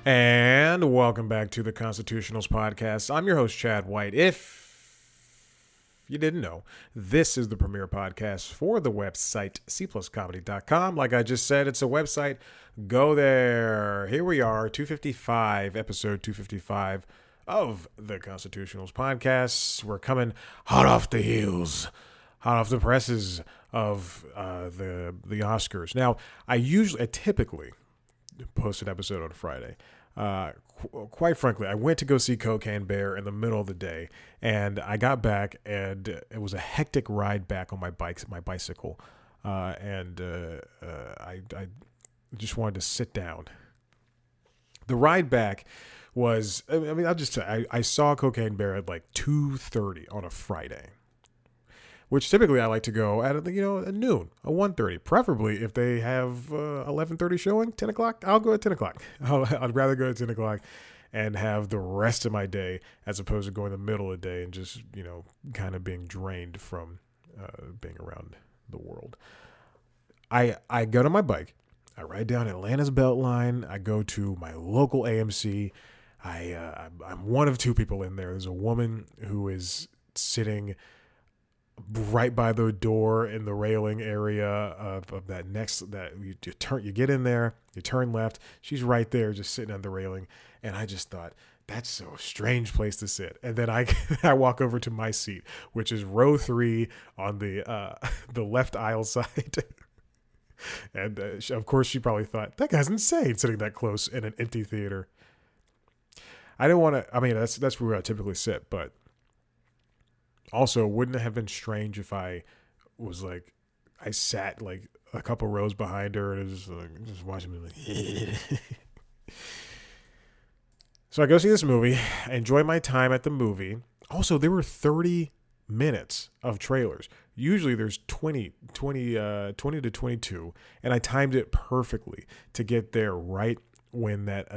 And welcome back to the Constitutionals Podcast. I'm your host, Chad White. If you didn't know, this is the premier podcast for the website cpluscomedy.com. Like I just said, it's a website. Go there. Here we are, 255, episode 255 of the Constitutionals Podcast. We're coming hot off the heels, hot off the presses of the Oscars. Now, I typically post an episode on Friday. Quite frankly, I went to go see Cocaine Bear in the middle of the day, and I got back, and it was a hectic ride back on my bicycle, and I just wanted to sit down. The ride back was, I'll just say, I saw Cocaine Bear at like 2:30 on a Friday, which typically I like to go at at noon, a 1:30. Preferably if they have 11:30 showing, 10 o'clock, I'll go at 10 o'clock. I'd rather go at 10 o'clock and have the rest of my day as opposed to going the middle of the day and just, kind of being drained from being around the world. I go to my bike. I ride down Atlanta's Beltline. I go to my local AMC. I'm one of two people in there. There's a woman who is sitting right by the door in the railing area of that you get in there, you turn left. She's right there just sitting on the railing. And I just thought, that's a strange place to sit. And then I walk over to my seat, which is row 3 on the left aisle side. And of course she probably thought, that guy's insane sitting that close in an empty theater. I don't want to, that's where I typically sit, but also, wouldn't it have been strange if I was like, I sat like a couple rows behind her and was just watching me like, So I go see this movie. I enjoy my time at the movie. Also, there were 30 minutes of trailers. Usually there's 20 to 22, and I timed it perfectly to get there right when that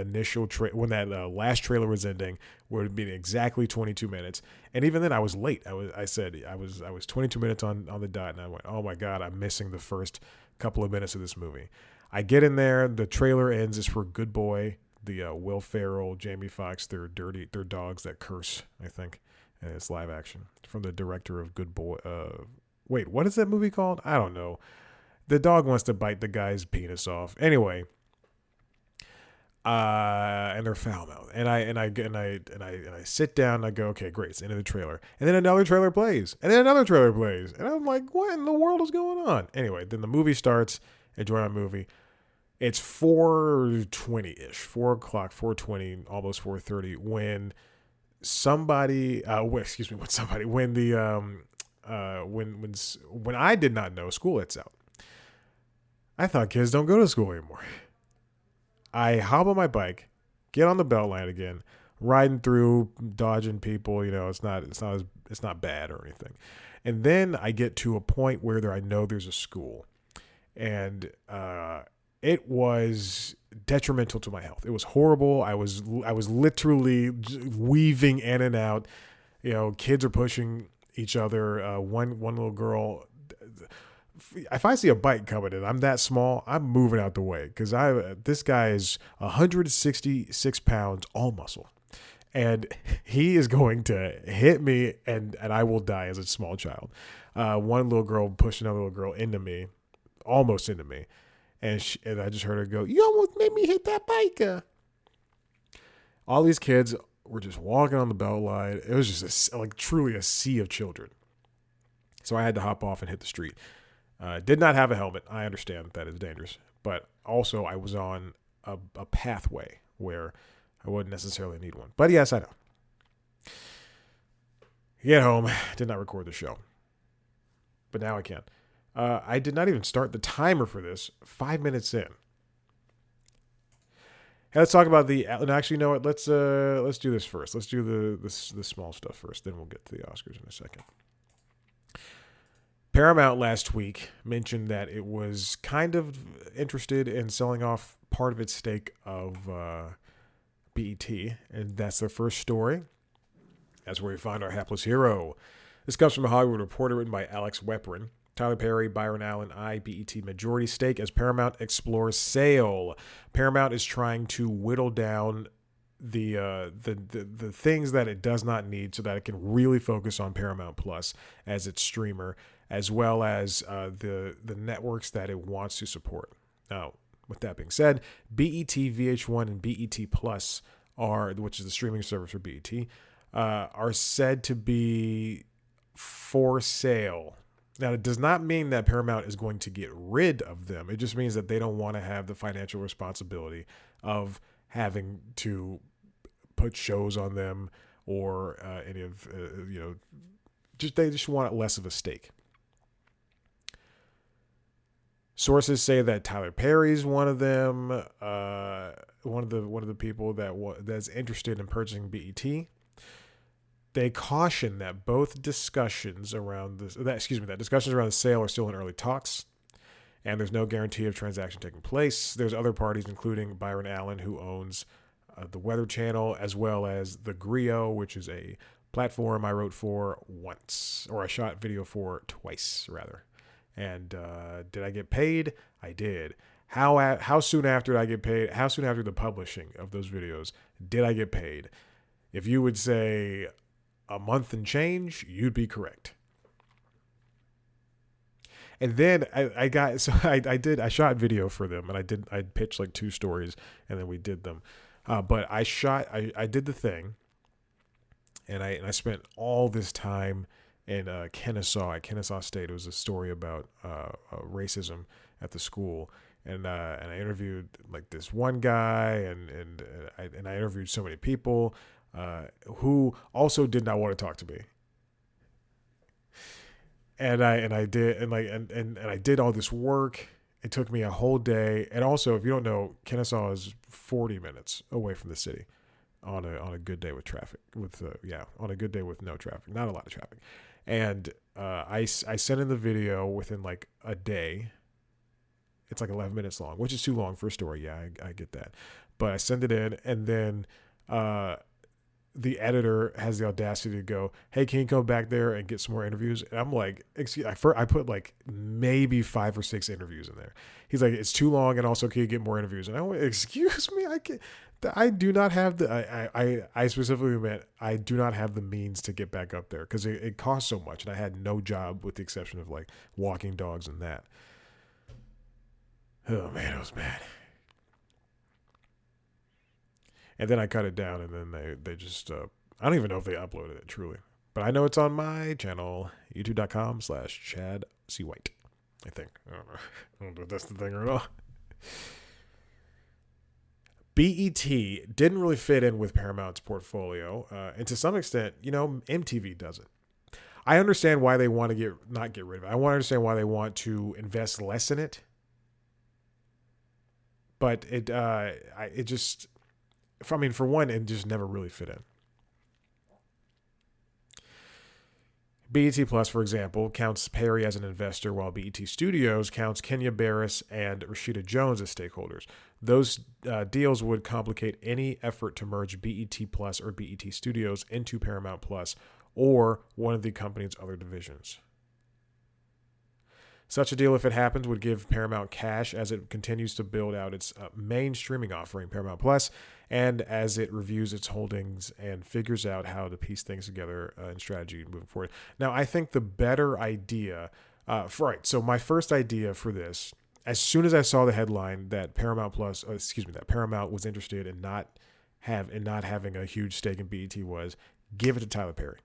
last trailer was ending, would have been exactly 22 minutes. And even then I was late. I was 22 minutes on the dot, and I went, oh my God, I'm missing the first couple of minutes of this movie. I get in there, the trailer ends. It's for Good Boy, the Will Ferrell, Jamie Foxx, they're dogs that curse, I think. And it's live action from the director of Good Boy. Wait, what is that movie called? I don't know. The dog wants to bite the guy's penis off. Anyway, and they're foul mouthed. And I sit down and I go, okay, great, it's the end of the trailer. And then another trailer plays. And then another trailer plays. And I'm like, what in the world is going on? Anyway, then the movie starts. Enjoy my movie. It's 4:20-ish, 4 o'clock, 4:20, almost 4:30, when when I did not know school lets out. I thought kids don't go to school anymore. I hop on my bike, get on the Beltline again, riding through, dodging people. It's not bad or anything. And then I get to a point where I know there's a school, and it was detrimental to my health. It was horrible. I was literally weaving in and out. Kids are pushing each other. One little girl. If I see a bike coming in, I'm that small, I'm moving out the way, because this guy is 166 pounds, all muscle, and he is going to hit me, and I will die as a small child. One little girl pushed another little girl almost into me, and I just heard her go, "You almost made me hit that bike." All these kids were just walking on the Beltline. It was just truly a sea of children. So I had to hop off and hit the street. Did not have a helmet. I understand that is dangerous. But also I was on a pathway where I wouldn't necessarily need one. But yes, I know. Get home. Did not record the show. But now I can. I did not even start the timer for this 5 minutes in. Hey, let's talk about actually, you know what? Let's do this first. Let's do the small stuff first. Then we'll get to the Oscars in a second. Paramount last week mentioned that it was kind of interested in selling off part of its stake of BET, and that's their first story. That's where we find our hapless hero. This comes from a Hollywood Reporter, written by Alex Weprin. Tyler Perry, Byron Allen, BET majority stake as Paramount explores sale. Paramount is trying to whittle down the things that it does not need so that it can really focus on Paramount Plus as its streamer, as well as the networks that it wants to support. Now, with that being said, BET, VH1, and BET Plus which is the streaming service for BET, are said to be for sale. Now, it does not mean that Paramount is going to get rid of them. It just means that they don't want to have the financial responsibility of having to put shows on them or any of, they just want less of a stake. Sources say that Tyler Perry's one of them, one of the people that's interested in purchasing BET. They caution that both discussions around the sale are still in early talks, and there's no guarantee of transaction taking place. There's other parties, including Byron Allen, who owns the Weather Channel, as well as the Grio, which is a platform I wrote for once, or I shot video for twice, rather. And did I get paid? I did. How soon after did I get paid? How soon after the publishing of those videos did I get paid? If you would say a month and change, you'd be correct. And then I shot video for them, and I pitched like 2 stories, and then we did them. But I did the thing, and I spent all this time in Kennesaw, at Kennesaw State. It was a story about racism at the school, and I interviewed like this one guy, and I interviewed so many people who also did not want to talk to me. And I did all this work. It took me a whole day. And also, if you don't know, Kennesaw is 40 minutes away from the city on a good day with traffic. On a good day with no traffic, not a lot of traffic. And I sent in the video within like a day. It's like 11 minutes long, which is too long for a story. Yeah, I get that. But I send it in, and then the editor has the audacity to go, "Hey, can you come back there and get some more interviews?" And I'm like, I put like maybe 5 or 6 interviews in there. He's like, "It's too long, and also can you get more interviews?" And I went, "Excuse me, I do not have I specifically meant I do not have the means to get back up there because it costs so much, and I had no job with the exception of like walking dogs and that." Oh man, it was bad. And then I cut it down, and then they just, I don't even know if they uploaded it, truly. But I know it's on my channel, youtube.com/Chad C. White, I think. I don't know if that's the thing or not. BET didn't really fit in with Paramount's portfolio. And to some extent, MTV doesn't. I understand why they want to not get rid of it. I want to understand why they want to invest less in it. But for one, it just never really fit in. BET Plus, for example, counts Perry as an investor, while BET Studios counts Kenya Barris and Rashida Jones as stakeholders. Those deals would complicate any effort to merge BET Plus or BET Studios into Paramount Plus or one of the company's other divisions. Such a deal, if it happens, would give Paramount cash as it continues to build out its main streaming offering, Paramount Plus, and as it reviews its holdings and figures out how to piece things together in strategy moving forward. Now, I think the better idea, so my first idea for this, as soon as I saw the headline that Paramount was interested in not having a huge stake in BET, was give it to Tyler Perry.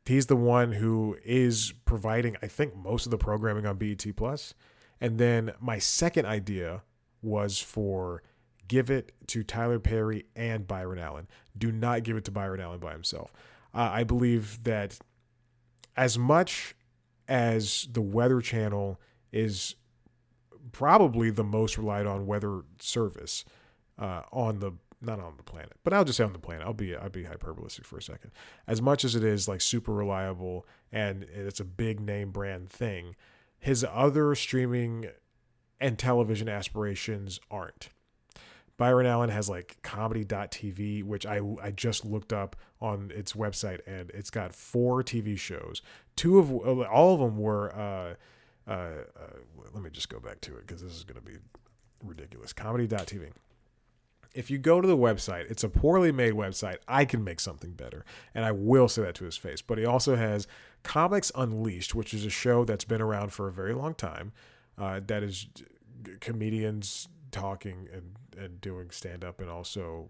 He's the one who is providing, I think, most of the programming on BET Plus. And then my second idea was for give it to Tyler Perry and Byron Allen. Do not give it to Byron Allen by himself. I believe that as much as the Weather Channel is probably the most relied on weather service not on the planet, but I'll just say on the planet. I'll be hyperbolistic for a second. As much as it is like super reliable and it's a big name brand thing, his other streaming and television aspirations aren't. Byron Allen has like comedy.tv, which I just looked up on its website, and it's got 4 TV shows. All of them were let me just go back to it because this is going to be ridiculous. Comedy.tv. If you go to the website, it's a poorly made website. I can make something better. And I will say that to his face. But he also has Comics Unleashed, which is a show that's been around for a very long time. That is comedians talking and doing stand-up and also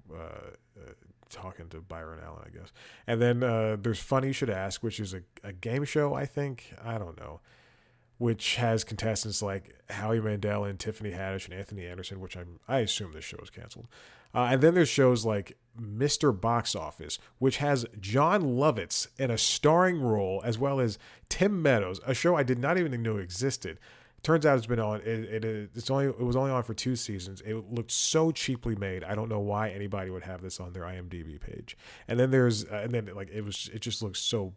talking to Byron Allen, I guess. And then there's Funny You Should Ask, which is a game show, I think. I don't know. Which has contestants like Howie Mandel and Tiffany Haddish and Anthony Anderson, which I assume this show is canceled. And then there's shows like Mr. Box Office, which has John Lovitz in a starring role, as well as Tim Meadows, a show I did not even know existed. Turns out it's been on. It was only on for 2 seasons. It looked so cheaply made. I don't know why anybody would have this on their IMDb page. And then it just looks so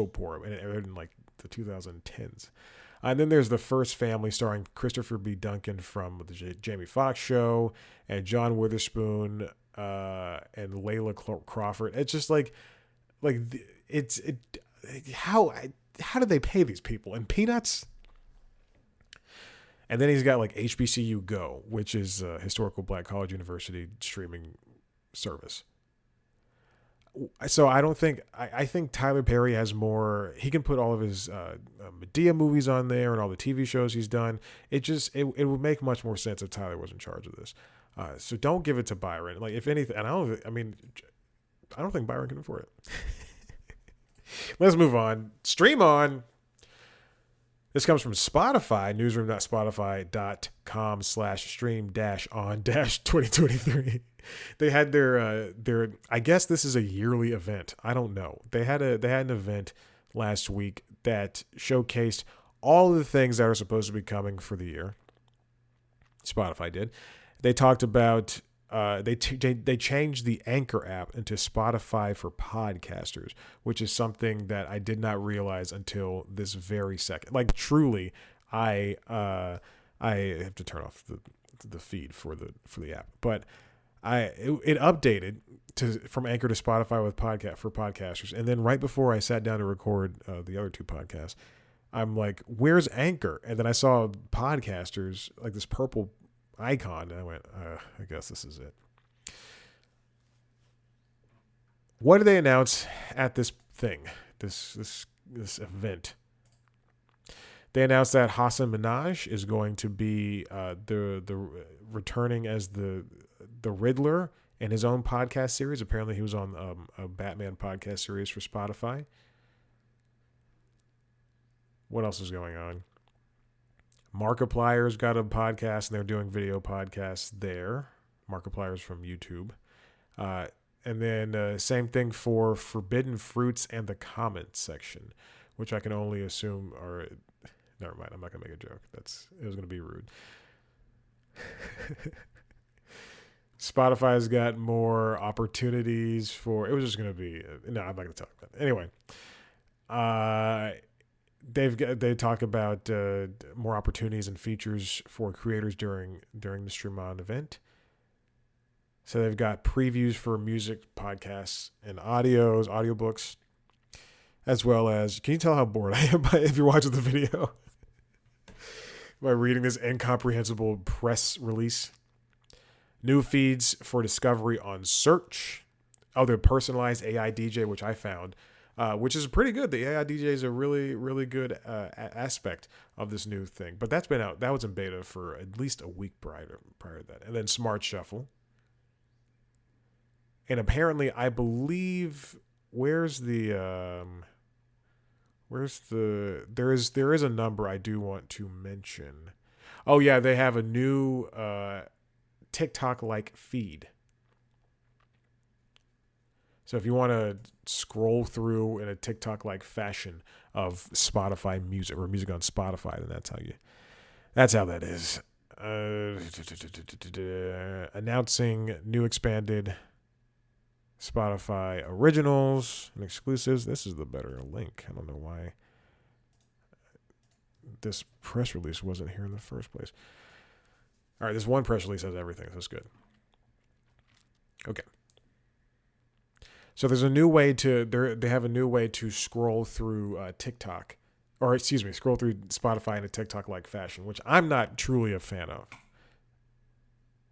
poor, and it aired in like the 2010s. And then there's The First Family, starring Christopher B. Duncan from the Jamie Foxx Show, and John Witherspoon and Layla Crawford. It's just how do they pay these people? In peanuts? And then he's got like HBCU Go, which is a historical Black college university streaming service. So I think Tyler Perry has more. He can put all of his Medea movies on there and all the TV shows he's done. It would make much more sense if Tyler was in charge of this. So don't give it to Byron. Like, if anything, and I don't think Byron can afford it. Let's move on. Stream on. This comes from Spotify, newsroom.spotify.com/stream-on-2023. They had their I guess this is a yearly event. I don't know. They had an event last week that showcased all of the things that are supposed to be coming for the year. Spotify did. They talked about they changed the Anchor app into Spotify for podcasters, which is something that I did not realize until this very second. Like, truly, I have to turn off the feed for the app, but it updated from Anchor to Spotify for podcasters, and then right before I sat down to record the other 2 podcasts, I'm like, "Where's Anchor?" And then I saw podcasters, like this purple icon, and I went, I guess this is it. What did they announce at this thing, this event? They announced that Hassan Minhaj is going to be the returning as the Riddler in his own podcast series. Apparently, he was on a Batman podcast series for Spotify. What else is going on? Markiplier's got a podcast, and they're doing video podcasts there. Markiplier's from YouTube. And then same thing for Forbidden Fruits and the comments section, which I can only assume are... Never mind, I'm not going to make a joke. It was going to be rude. Spotify's got more opportunities for... It was just going to be... No, I'm not going to talk about it. Anyway. They talk about more opportunities and features for creators during the Stream On event. So they've got previews for music, podcasts, and audiobooks, as well as... Can you tell how bored I am if you're watching the video? By reading this incomprehensible press release. New feeds for discovery on search. Oh, the personalized AI DJ, which I found, which is pretty good. The AI DJ is a really, really good aspect of this new thing. But that's been out. That was in beta for at least a week prior to that. And then Smart Shuffle. And apparently, I believe, there is a number I do want to mention. Oh yeah, they have a new TikTok-like feed. So if you want to scroll through in a TikTok-like fashion of Spotify music or music on Spotify, then that's how that is. Announcing new expanded Spotify originals and exclusives. This is the better link. I don't know why this press release wasn't here in the first place. All right, this one press release has everything, so that's good. Okay. So there's a new way they have a new way to scroll through TikTok or excuse me, scroll through Spotify in a TikTok-like fashion, which I'm not truly a fan of.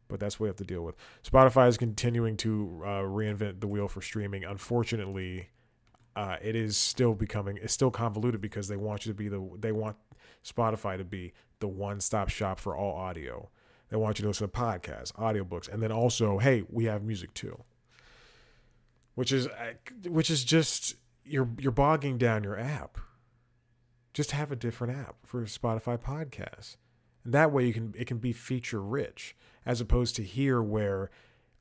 But that's what we have to deal with. Spotify is continuing to reinvent the wheel for streaming. Unfortunately, it's still convoluted because they want Spotify to be the one-stop shop for all audio. They want you to listen to podcasts, audiobooks, and then also, hey, we have music too. Which is just you're bogging down your app. Just have a different app for Spotify podcasts. And that way it can be feature rich, as opposed to here where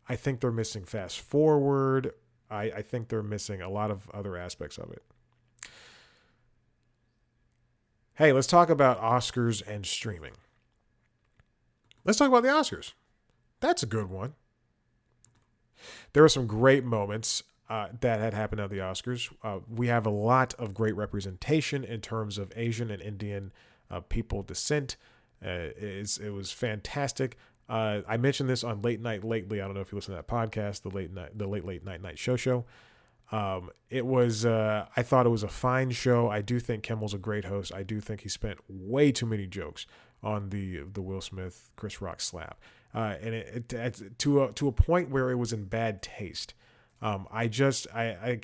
I think they're missing fast forward. I think they're missing a lot of other aspects of it. Hey, let's talk about Oscars and streaming. Let's talk about the Oscars. That's a good one. There were some great moments that had happened at the Oscars. We have a lot of great representation in terms of Asian and Indian people descent. It was fantastic. I mentioned this on Late Night Lately. I don't know if you listen to that podcast, the late night show. It was. I thought it was a fine show. I do think Kimmel's a great host. I do think he spent way too many jokes on the Will Smith Chris Rock slap, and it to a point where it was in bad taste. I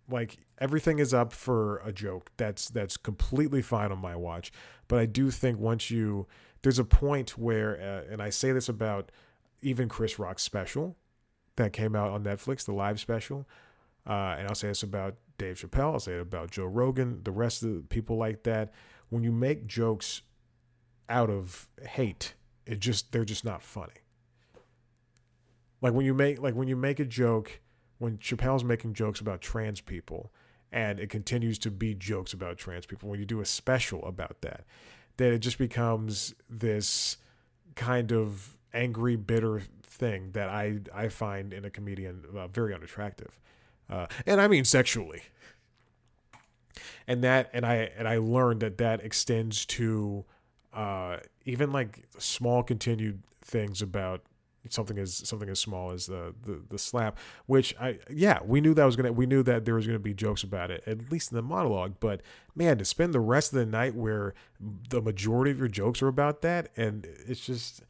like everything is up for a joke. That's completely fine on my watch. But I do think there's a point where, and I say this about even Chris Rock's special that came out on Netflix, the live special. And I'll say this about Dave Chappelle. I'll say it about Joe Rogan, the rest of the people like that. When you make jokes out of hate, they're just not funny. Like when you make a joke, when Chappelle's making jokes about trans people, and it continues to be jokes about trans people, when you do a special about that, then it just becomes this kind of angry, bitter thing that I find in a comedian very unattractive. And I mean sexually. And I learned that extends to even like small continued things about something as small as the slap, which we knew that there was gonna be jokes about it, at least in the monologue. But man, to spend the rest of the night where the majority of your jokes are about that, and it's just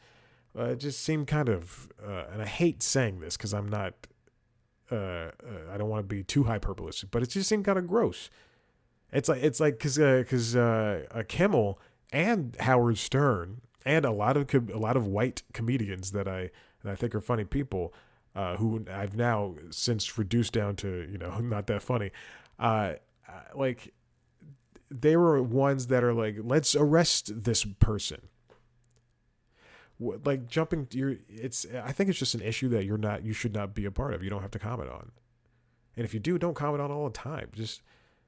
it just seemed kind of and I hate saying this because I'm not I don't want to be too hyperbolous, but it just seemed kind of gross. It's like because Kimmel and Howard Stern and a lot of white comedians that I think are funny people, who I've now since reduced down to not that funny, like they were ones that are like, let's arrest this person. Like jumping I think it's just an issue that you should not be a part of. You don't have to comment on, and if you do, don't comment on all the time. Just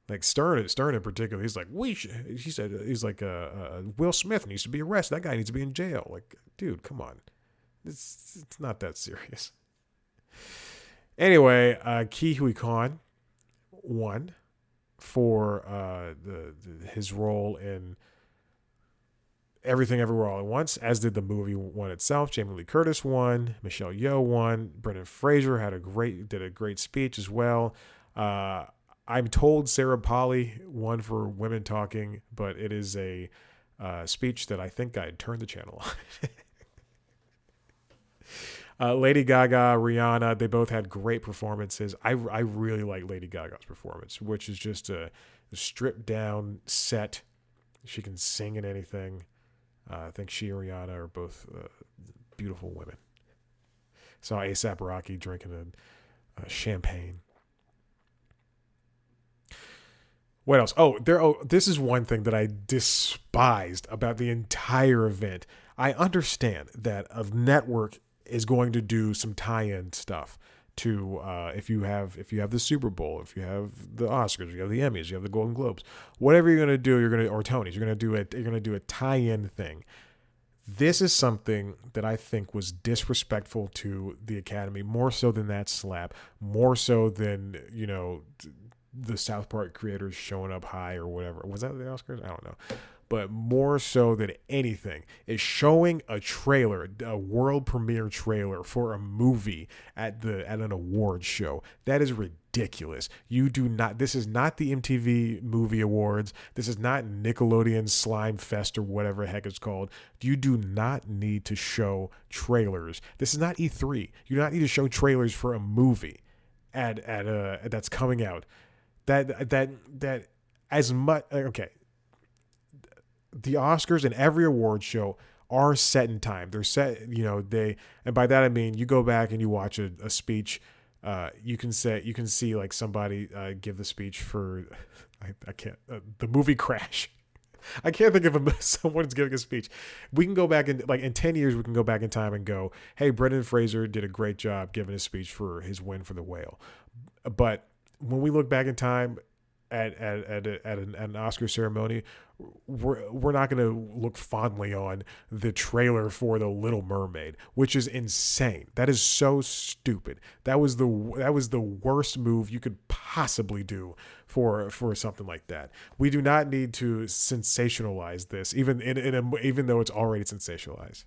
like Stern in particular, he's like, he's like Will Smith needs to be arrested. That guy needs to be in jail. Like, dude, come on, it's not that serious. Anyway, Ke Huy Quan won for his role in Everything Everywhere All at Once, as did the movie one itself. Jamie Lee Curtis won. Michelle Yeoh won. Brendan Fraser did a great speech as well. I'm told Sarah Polley won for Women Talking, but it is a speech that I think I'd turn the channel on. Lady Gaga, Rihanna, they both had great performances. I really like Lady Gaga's performance, which is just a stripped down set. She can sing in anything. I think she and Rihanna are both beautiful women. Saw A$AP Rocky drinking a champagne. What else? This is one thing that I despised about the entire event. I understand that a network is going to do some tie-in stuff to if you have the Super Bowl, if you have the Oscars, you have the Emmys, you have the Golden Globes, whatever you're gonna do, or Tonys, you're gonna do a tie-in thing. This is something that I think was disrespectful to the Academy, more so than that slap, more so than the South Park creators showing up high or whatever. Was that the Oscars? I don't know. but more so than anything is showing a trailer, a world premiere trailer for a movie at an awards show. That is ridiculous. You do not. This is not the MTV Movie Awards. This is not Nickelodeon Slime Fest or whatever the heck it's called. You do not need to show trailers. This is not E3. You do not need to show trailers for a movie that's coming out. That as much okay. The Oscars and every award show are set in time. They're set, and by that I mean you go back and you watch a speech. You can see like somebody give the speech for, I can't, the movie Crash. I can't think of someone's giving a speech. We can go back in 10 years, we can go back in time and go, hey, Brendan Fraser did a great job giving a speech for his win for The Whale. But when we look back in time at an Oscar ceremony, we're not going to look fondly on the trailer for The Little Mermaid, which is insane. That is so stupid. That was the worst move you could possibly do for something like that. We do not need to sensationalize this, even though it's already sensationalized.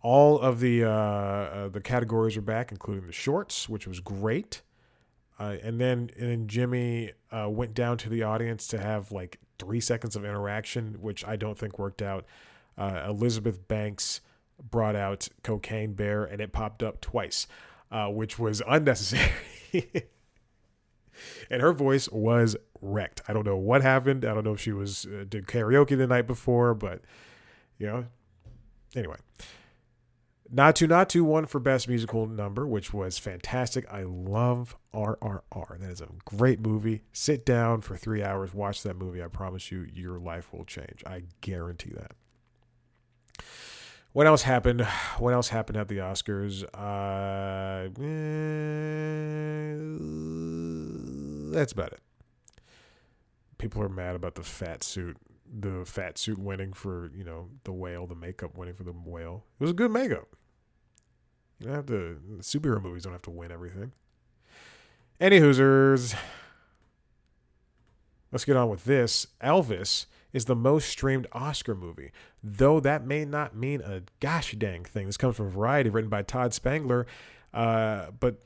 All of the categories are back, including the shorts, which was great. And then Jimmy went down to the audience to have like 3 seconds of interaction, which I don't think worked out. Elizabeth Banks brought out Cocaine Bear, and it popped up twice, which was unnecessary. And her voice was wrecked. I don't know what happened. I don't know if she did karaoke the night before, but anyway. Not to won for Best Musical Number, which was fantastic. I love RRR. That is a great movie. Sit down for 3 hours, watch that movie. I promise you, your life will change. I guarantee that. What else happened? What else happened at the Oscars? That's about it. People are mad about the fat suit. The fat suit winning for, the whale, the makeup winning for the whale. It was a good makeup. You don't have to, superhero movies don't have to win everything. Any hoosers. Let's get on with this. Elvis is the most streamed Oscar movie, though that may not mean a gosh dang thing. This comes from Variety, written by Todd Spangler. But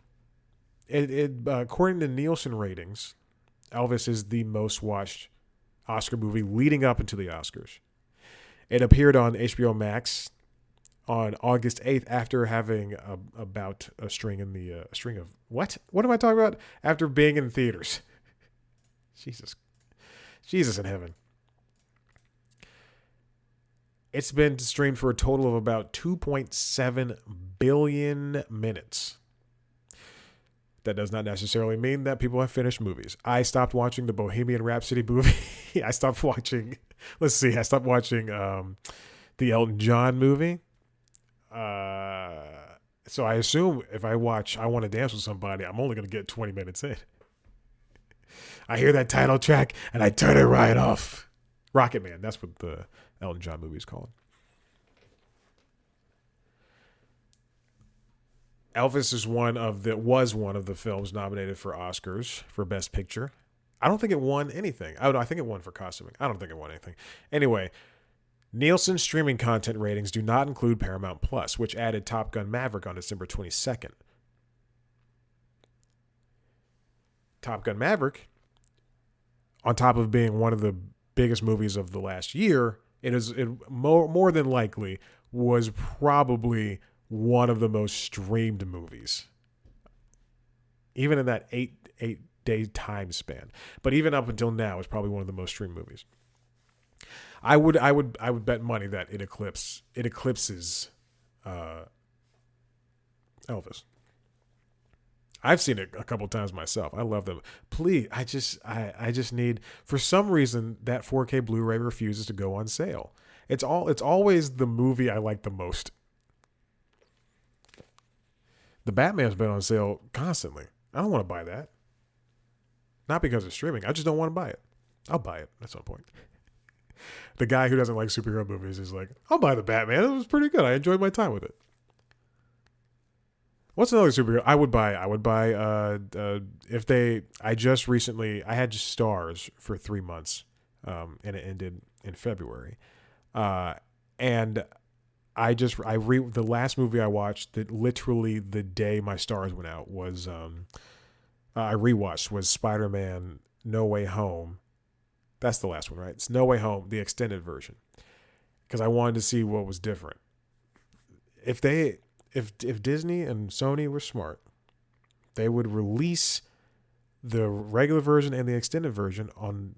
according to Nielsen ratings, Elvis is the most watched Oscar movie leading up into the Oscars. It appeared on HBO Max on August 8th after having about a string of what? What am I talking about? After being in theaters. Jesus in heaven. It's been streamed for a total of about 2.7 billion minutes. That does not necessarily mean that people have finished movies. I stopped watching the Bohemian Rhapsody movie. I stopped watching the Elton John movie. So I assume if I watch I Want to Dance with Somebody, I'm only going to get 20 minutes in. I hear that title track and I turn it right off. Rocket Man, that's what the Elton John movie is called. Elvis was one of the films nominated for Oscars for Best Picture. I don't think it won anything. I think it won for costuming. I don't think it won anything. Anyway, Nielsen streaming content ratings do not include Paramount Plus, which added Top Gun Maverick on December 22nd. Top Gun Maverick, on top of being one of the biggest movies of the last year, it more than likely was probably one of the most streamed movies, even in that eight day time span. But even up until now, it's probably one of the most streamed movies. I would bet money that it eclipses Elvis. I've seen it a couple times myself. I love them. Please, I just need, for some reason, that 4K Blu-ray refuses to go on sale. It's always the movie I like the most. The Batman's been on sale constantly. I don't want to buy that. Not because it's streaming. I just don't want to buy it. I'll buy it at some point. The guy who doesn't like superhero movies is like, I'll buy the Batman. It was pretty good. I enjoyed my time with it. What's another superhero I would buy? I just recently, I had Stars for 3 months and it ended in February. And the last movie I watched that literally the day my stars went out was I rewatched was Spider-Man No Way Home. That's the last one, right? It's No Way Home, the extended version, because I wanted to see what was different. If Disney and Sony were smart, they would release the regular version and the extended version on,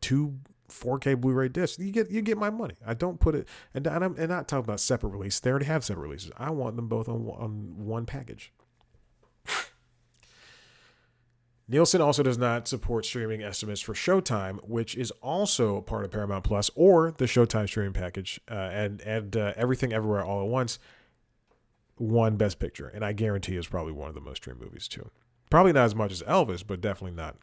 two 4K Blu-ray discs. You get my money. I don't put it, and I'm not talking about separate release. They already have separate releases. I want them both on one package. Nielsen also does not support streaming estimates for Showtime, which is also part of Paramount Plus or the Showtime streaming package, and Everything Everywhere All at Once won Best Picture, and I guarantee it's probably one of the most streamed movies too. Probably not as much as Elvis, but definitely not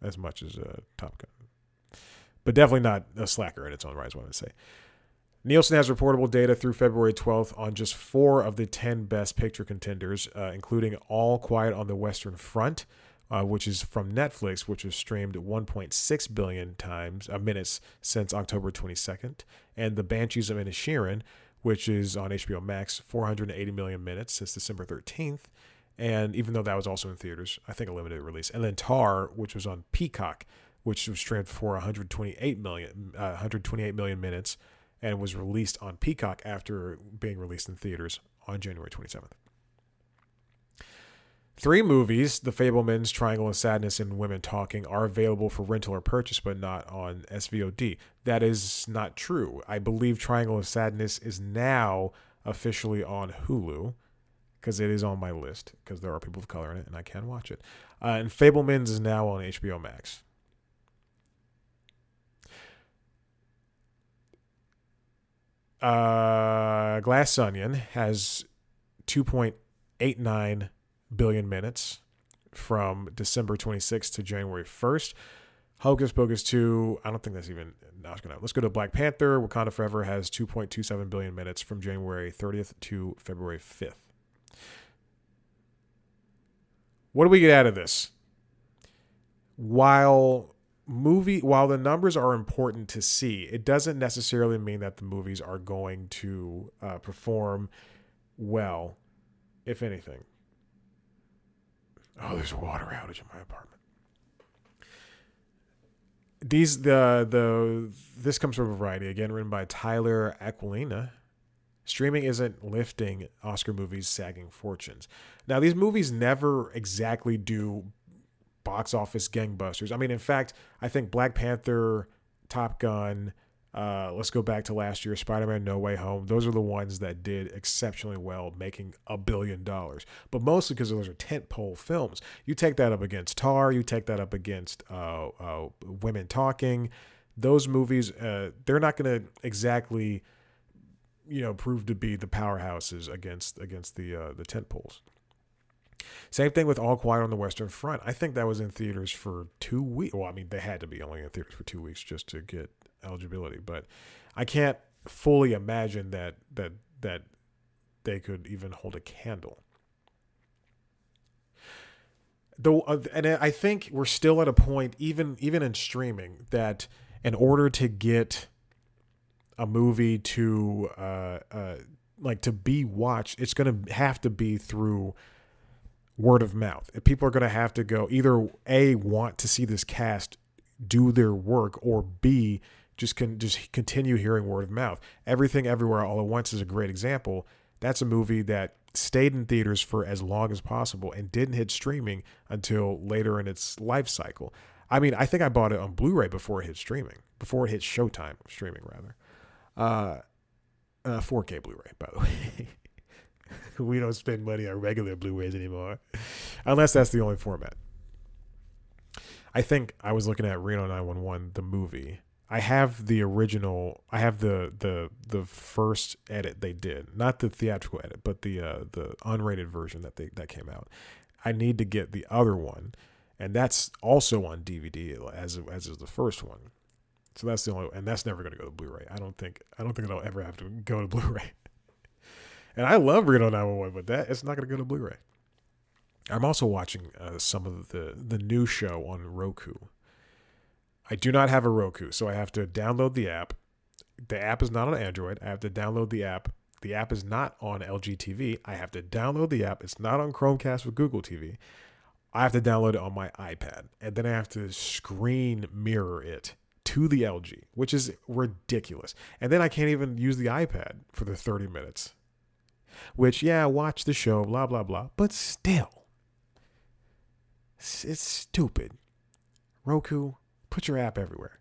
as much as Top Gun. But definitely not a slacker in its own right, is what I would say. Nielsen has reportable data through February 12th on just 4 of the 10 Best Picture contenders, including All Quiet on the Western Front, which is from Netflix, which was streamed 1.6 billion minutes since October 22nd, and The Banshees of Inisherin, which is on HBO Max, 480 million minutes since December 13th, and even though that was also in theaters, I think a limited release. And then Tar, which was on Peacock, which was streamed for 128 million minutes, and was released on Peacock after being released in theaters on January 27th. 3 movies, The Fabelmans, Triangle of Sadness, and Women Talking, are available for rental or purchase, but not on SVOD. That is not true. I believe Triangle of Sadness is now officially on Hulu, because it is on my list, because there are people of color in it, and I can watch it. And Fabelmans is now on HBO Max. Glass Onion has 2.89 billion minutes from December 26th to January 1st. Hocus Pocus 2, I don't think that's even, let's go to Black Panther. Wakanda Forever has 2.27 billion minutes from January 30th to February 5th. What do we get out of this? While the numbers are important to see, it doesn't necessarily mean that the movies are going to perform well, if anything. Oh, there's a water outage in my apartment. This comes from Variety, again written by Tyler Aquilina. Streaming isn't lifting Oscar movies' sagging fortunes. Now, these movies never exactly do box office gangbusters. I mean, in fact, I think Black Panther, Top Gun, let's go back to last year, Spider-Man No Way Home. Those are the ones that did exceptionally well, making $1 billion. But mostly because those are tentpole films. You take that up against Tar, you take that up against Women Talking. Those movies, they're not going to exactly, prove to be the powerhouses against the tentpoles. Same thing with All Quiet on the Western Front. I think that was in theaters for 2 weeks. Well, I mean, they had to be only in theaters for 2 weeks just to get eligibility, but I can't fully imagine that they could even hold a candle. Though, and I think we're still at a point, even in streaming, that in order to get a movie to to be watched, it's going to have to be through word of mouth. If people are going to have to go either A, want to see this cast do their work, or B, just continue hearing word of mouth. Everything Everywhere All at Once is a great example. That's a movie that stayed in theaters for as long as possible and didn't hit streaming until later in its life cycle. I mean, I think I bought it on Blu-ray before it hit Showtime streaming rather. 4K Blu-ray, by the way. We don't spend money on regular Blu-rays anymore, unless that's the only format. I think I was looking at Reno 911, the movie. I have the original. I have the first edit they did, not the theatrical edit, but the unrated version that came out. I need to get the other one, and that's also on DVD as is the first one. So that's the only, and that's never going to go to Blu-ray. I don't think it'll ever have to go to Blu-ray. And I love Reno 911, but it's not going to go to Blu-ray. I'm also watching some of the new show on Roku. I do not have a Roku, so I have to download the app. The app is not on Android. I have to download the app. The app is not on LG TV. I have to download the app. It's not on Chromecast with Google TV. I have to download it on my iPad. And then I have to screen mirror it to the LG, which is ridiculous. And then I can't even use the iPad for the 30 minutes. Which, yeah, watch the show, blah, blah, blah. But still, it's stupid. Roku, put your app everywhere.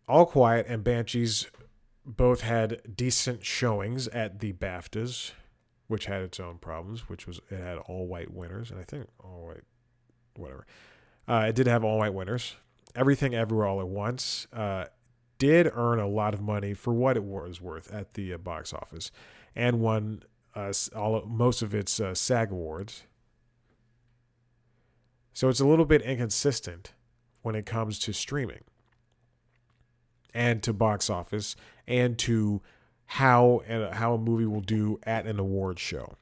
All Quiet and Banshees both had decent showings at the BAFTAs, which had its own problems, it had all white winners, and I think all white, whatever. It did have all white winners. Everything Everywhere All at Once did earn a lot of money for what it was worth at the box office, and won most of its SAG awards. So it's a little bit inconsistent when it comes to streaming and to box office and to how a movie will do at an award show.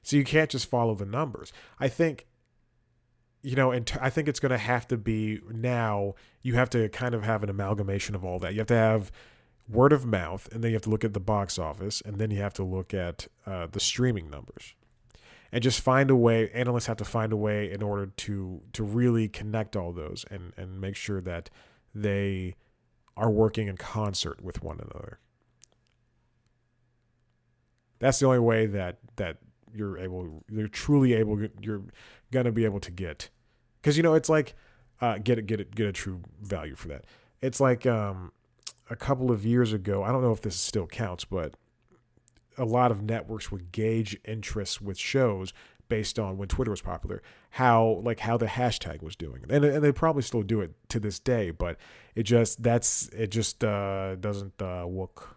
So you can't just follow the numbers. I think, I think it's going to have to be now, you have to kind of have an amalgamation of all that. You have to have word of mouth, and then you have to look at the box office, and then you have to look at the streaming numbers. And just find a way, analysts have to find a way in order to really connect all those and make sure that they are working in concert with one another. That's the only way that you're gonna be able to get, because it's like get a true value for that. It's like a couple of years ago, I don't know if this still counts, but a lot of networks would gauge interest with shows based on, when Twitter was popular, how the hashtag was doing, and they probably still do it to this day, but it just doesn't work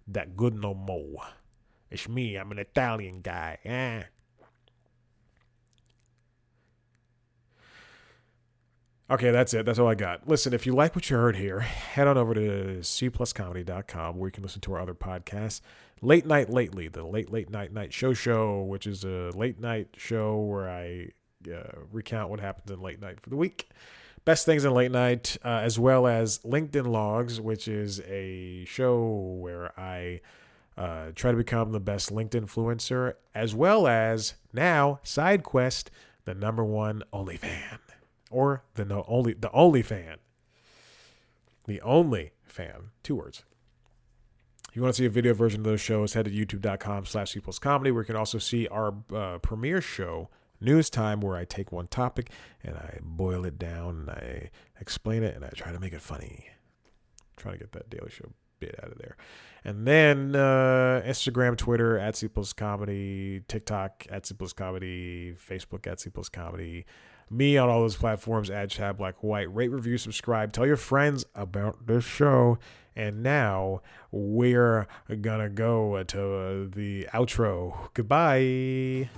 that good no more. It's me, I'm an Italian guy. Okay, that's it. That's all I got. Listen, if you like what you heard here, head on over to cpluscomedy.com, where you can listen to our other podcasts. Late Night Lately, the Late Night Show, which is a late night show where I recount what happens in late night for the week. Best things in late night, as well as LinkedIn Logs, which is a show where I try to become the best LinkedIn influencer, as well as now Side Quest, the #1 OnlyFan. Or the only fan. The only fan. 2 words. If you want to see a video version of those shows, head to youtube.com/cpluscomedy, where you can also see our premiere show, News Time, where I take one topic and I boil it down and I explain it and I try to make it funny. Trying to get that Daily Show bit out of there. And then Instagram, Twitter @cpluscomedy, TikTok @cpluscomedy, Facebook @cpluscomedy. Me on all those platforms @ChadBlackWhite. Rate, review, subscribe. Tell your friends about this show. And now we're gonna go to the outro. Goodbye.